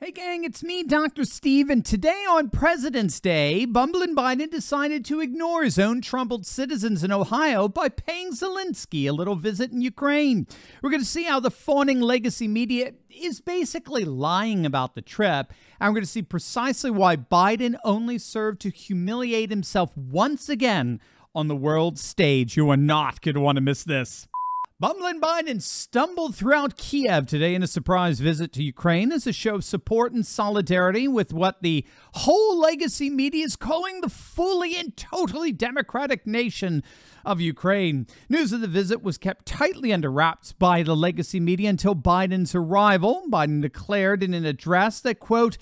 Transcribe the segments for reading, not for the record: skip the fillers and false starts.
Hey gang, it's me, Dr. Steve, and today on President's Day, bumbling Biden decided to ignore his own troubled citizens in Ohio by paying Zelensky a little visit in Ukraine. We're going to see how the fawning legacy media is basically lying about the trip, and we're going to see precisely why Biden only served to humiliate himself once again on the world stage. You are not going to want to miss this. Bumbling Biden stumbled throughout Kiev today in a surprise visit to Ukraine as a show of support and solidarity with what the whole legacy media is calling the fully and totally democratic nation of Ukraine. News of the visit was kept tightly under wraps by the legacy media until Biden's arrival. Biden declared in an address that, quote,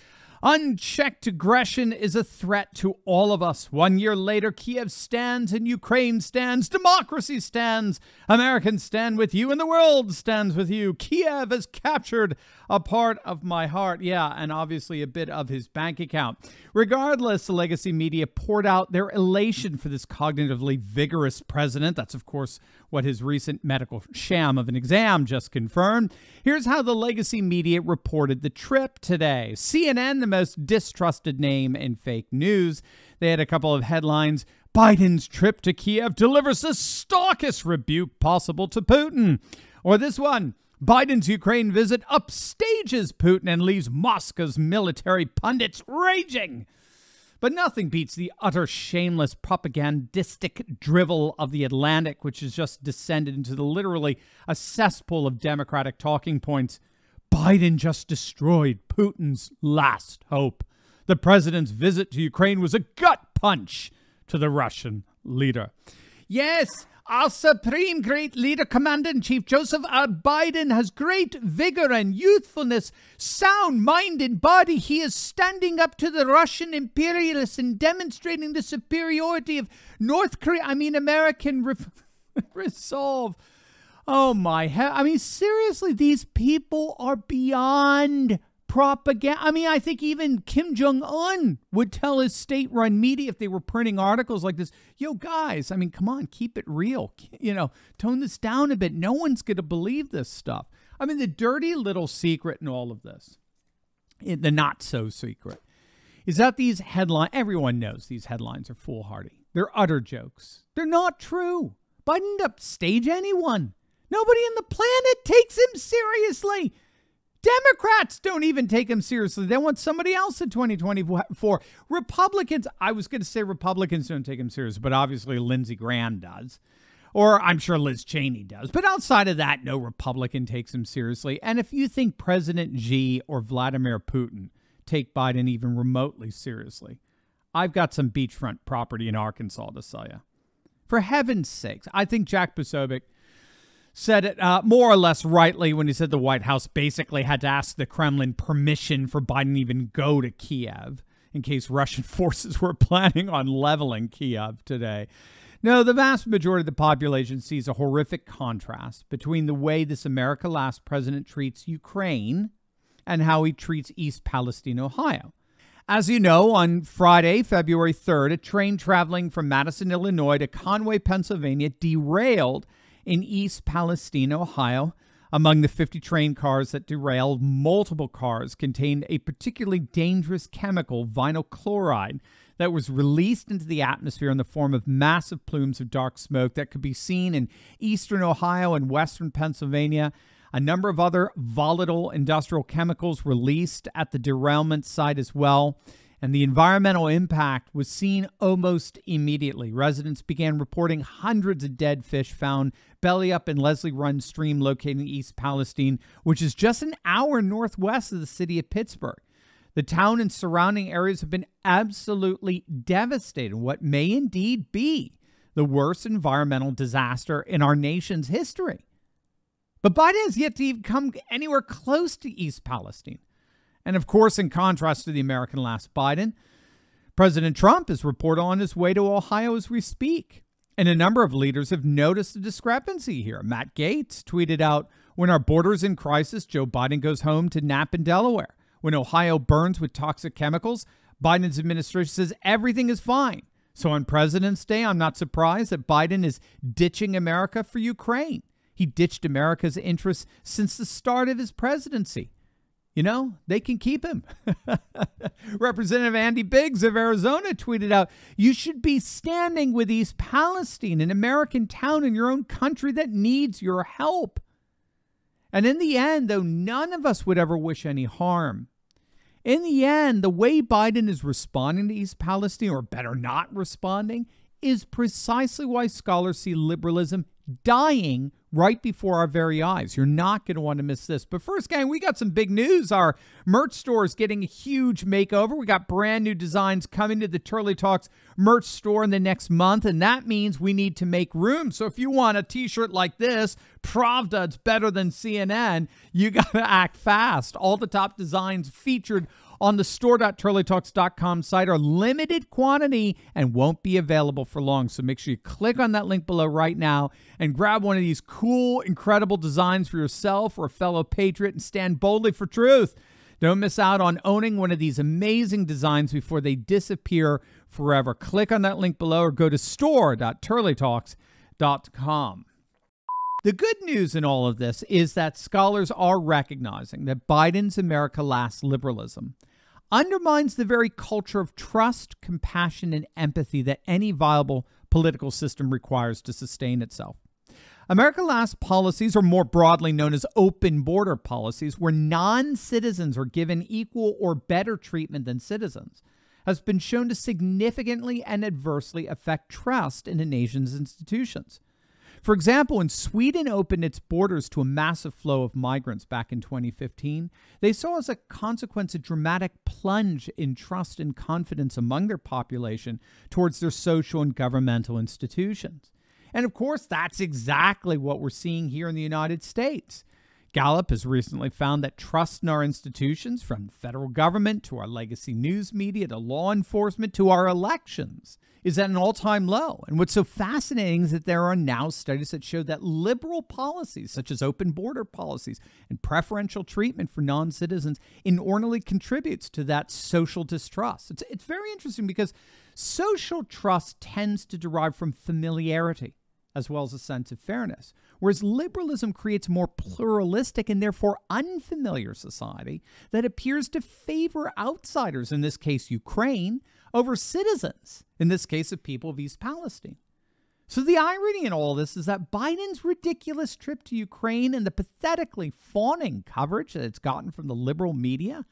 "Unchecked aggression is a threat to all of us. 1 year later, Kiev stands and Ukraine stands. Democracy stands. Americans stand with you and the world stands with you. Kiev has captured a part of my heart." Yeah, and obviously a bit of his bank account. Regardless, the legacy media poured out their elation for this cognitively vigorous president. That's, of course, what his recent medical sham of an exam just confirmed. Here's how the legacy media reported the trip today. CNN, the most distrusted name in fake news. They had a couple of headlines. Biden's trip to Kiev delivers the starkest rebuke possible to Putin. Or this one, Biden's Ukraine visit upstages Putin and leaves Moscow's military pundits raging. But nothing beats the utter shameless propagandistic drivel of the Atlantic, which has just descended into literally a cesspool of Democratic talking points. Biden just destroyed Putin's last hope. The president's visit to Ukraine was a gut punch to the Russian leader. Yes, our supreme great leader, Commander-in-Chief Joseph R. Biden, has great vigor and youthfulness, sound mind and body. He is standing up to the Russian imperialists and demonstrating the superiority of American resolve. Oh my hell. I mean, seriously, these people are beyond propaganda. I mean, I think even Kim Jong-un would tell his state-run media if they were printing articles like this, yo, guys, I mean, come on, keep it real. You know, tone this down a bit. No one's going to believe this stuff. I mean, the dirty little secret in all of this, the not-so-secret, is that these headlines, everyone knows these headlines are foolhardy. They're utter jokes. They're not true. Biden didn't upstage anyone. Nobody on the planet takes him seriously. Democrats don't even take him seriously. They want somebody else in 2024. Republicans, I was going to say Republicans don't take him seriously, but obviously Lindsey Graham does. Or I'm sure Liz Cheney does. But outside of that, no Republican takes him seriously. And if you think President Xi or Vladimir Putin take Biden even remotely seriously, I've got some beachfront property in Arkansas to sell you. For heaven's sakes, I think Jack Posobiec said it more or less rightly when he said the White House basically had to ask the Kremlin permission for Biden to even go to Kiev in case Russian forces were planning on leveling Kiev today. No, the vast majority of the population sees a horrific contrast between the way this America Last president treats Ukraine and how he treats East Palestine, Ohio. As you know, on Friday, February 3rd, a train traveling from Madison, Illinois to Conway, Pennsylvania derailed in East Palestine, Ohio. Among the 50 train cars that derailed, multiple cars contained a particularly dangerous chemical, vinyl chloride, that was released into the atmosphere in the form of massive plumes of dark smoke that could be seen in eastern Ohio and western Pennsylvania. A number of other volatile industrial chemicals released at the derailment site as well. And the environmental impact was seen almost immediately. Residents began reporting hundreds of dead fish found belly up in Leslie Run Stream located in East Palestine, which is just an hour northwest of the city of Pittsburgh. The town and surrounding areas have been absolutely devastated, what may indeed be the worst environmental disaster in our nation's history. But Biden has yet to even come anywhere close to East Palestine. And of course, in contrast to the American Last Biden, President Trump is reported on his way to Ohio as we speak. And a number of leaders have noticed the discrepancy here. Matt Gaetz tweeted out, "When our border's in crisis, Joe Biden goes home to nap in Delaware. When Ohio burns with toxic chemicals, Biden's administration says everything is fine. So on President's Day, I'm not surprised that Biden is ditching America for Ukraine. He ditched America's interests since the start of his presidency." you know, they can keep him. Representative Andy Biggs of Arizona tweeted out, "You should be standing with East Palestine, an American town in your own country that needs your help." And in the end, though none of us would ever wish any harm, in the end, the way Biden is responding to East Palestine, or better not responding, is precisely why scholars see liberalism dying right before our very eyes. You're not going to want to miss this. But first, gang, we got some big news. Our merch store is getting a huge makeover. We got brand new designs coming to the Turley Talks merch store in the next month, and that means we need to make room. So if you want a t-shirt like this, Pravda, it's better than CNN, you got to act fast. All the top designs featured on the store.turleytalks.com site are limited quantity and won't be available for long. So make sure you click on that link below right now and grab one of these cool, incredible designs for yourself or a fellow patriot and stand boldly for truth. Don't miss out on owning one of these amazing designs before they disappear forever. Click on that link below or go to store.turleytalks.com. The good news in all of this is that scholars are recognizing that Biden's America Last liberalism undermines the very culture of trust, compassion, and empathy that any viable political system requires to sustain itself. America Last policies, or more broadly known as open border policies, where non-citizens are given equal or better treatment than citizens, has been shown to significantly and adversely affect trust in a nation's institutions. For example, when Sweden opened its borders to a massive flow of migrants back in 2015, they saw as a consequence a dramatic plunge in trust and confidence among their population towards their social and governmental institutions. And of course, that's exactly what we're seeing here in the United States. Gallup has recently found that trust in our institutions, from the federal government to our legacy news media to law enforcement to our elections, is at an all-time low. And what's so fascinating is that there are now studies that show that liberal policies, such as open border policies and preferential treatment for non-citizens, inordinately contributes to that social distrust. It's very interesting because social trust tends to derive from familiarity, as well as a sense of fairness, whereas liberalism creates a more pluralistic and therefore unfamiliar society that appears to favor outsiders, in this case Ukraine, over citizens, in this case the people of East Palestine. So the irony in all this is that Biden's ridiculous trip to Ukraine and the pathetically fawning coverage that it's gotten from the liberal media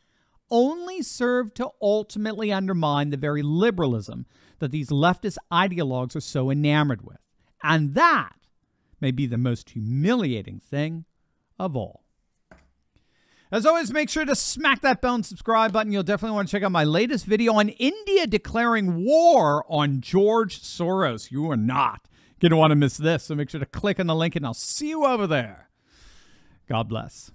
only serve to ultimately undermine the very liberalism that these leftist ideologues are so enamored with. And that may be the most humiliating thing of all. As always, make sure to smack that bell and subscribe button. You'll definitely want to check out my latest video on India declaring war on George Soros. You are not going to want to miss this, so make sure to click on the link, and I'll see you over there. God bless.